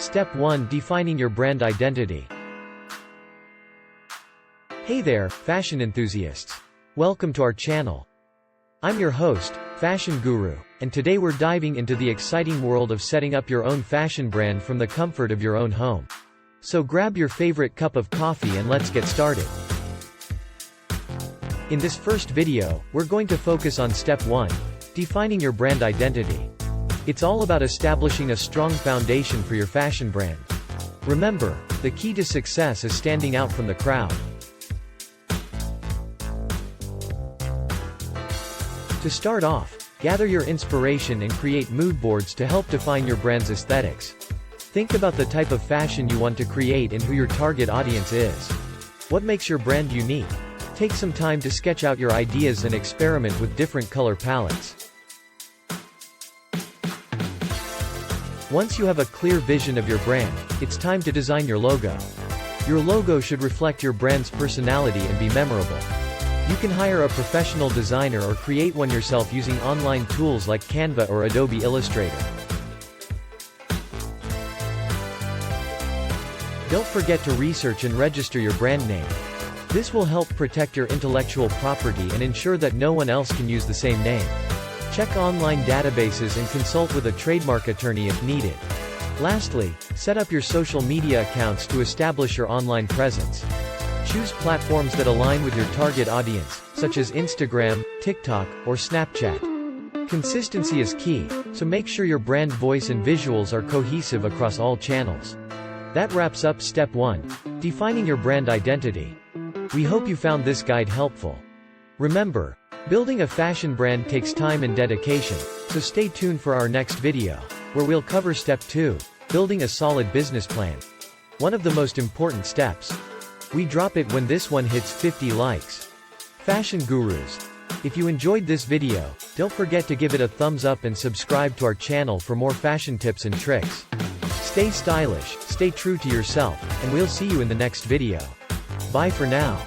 Step 1. Defining your brand identity. Hey there, fashion enthusiasts. Welcome to our channel. I'm your host, Fashion Guru, and today we're diving into the exciting world of setting up your own fashion brand from the comfort of your own home. So grab your favorite cup of coffee and let's get started. In this first video, we're going to focus on Step 1, defining your brand identity. It's all about establishing a strong foundation for your fashion brand. Remember, the key to success is standing out from the crowd. To start off, gather your inspiration and create mood boards to help define your brand's aesthetics. Think about the type of fashion you want to create and who your target audience is. What makes your brand unique? Take some time to sketch out your ideas and experiment with different color palettes. Once you have a clear vision of your brand, it's time to design your logo. Your logo should reflect your brand's personality and be memorable. You can hire a professional designer or create one yourself using online tools like Canva or Adobe Illustrator. Don't forget to research and register your brand name. This will help protect your intellectual property and ensure that no one else can use the same name. Check online databases and consult with a trademark attorney if needed. Lastly, set up your social media accounts to establish your online presence. Choose platforms that align with your target audience, such as Instagram, TikTok, or Snapchat. Consistency is key, so make sure your brand voice and visuals are cohesive across all channels. That wraps up Step 1, defining your brand identity. We hope you found this guide helpful. Remember, building a fashion brand takes time and dedication, so stay tuned for our next video, where we'll cover Step 2, building a solid business plan. One of the most important steps. We drop it when this one hits 50 likes. Fashion Gurus. If you enjoyed this video, don't forget to give it a thumbs up and subscribe to our channel for more fashion tips and tricks. Stay stylish, stay true to yourself, and we'll see you in the next video. Bye for now.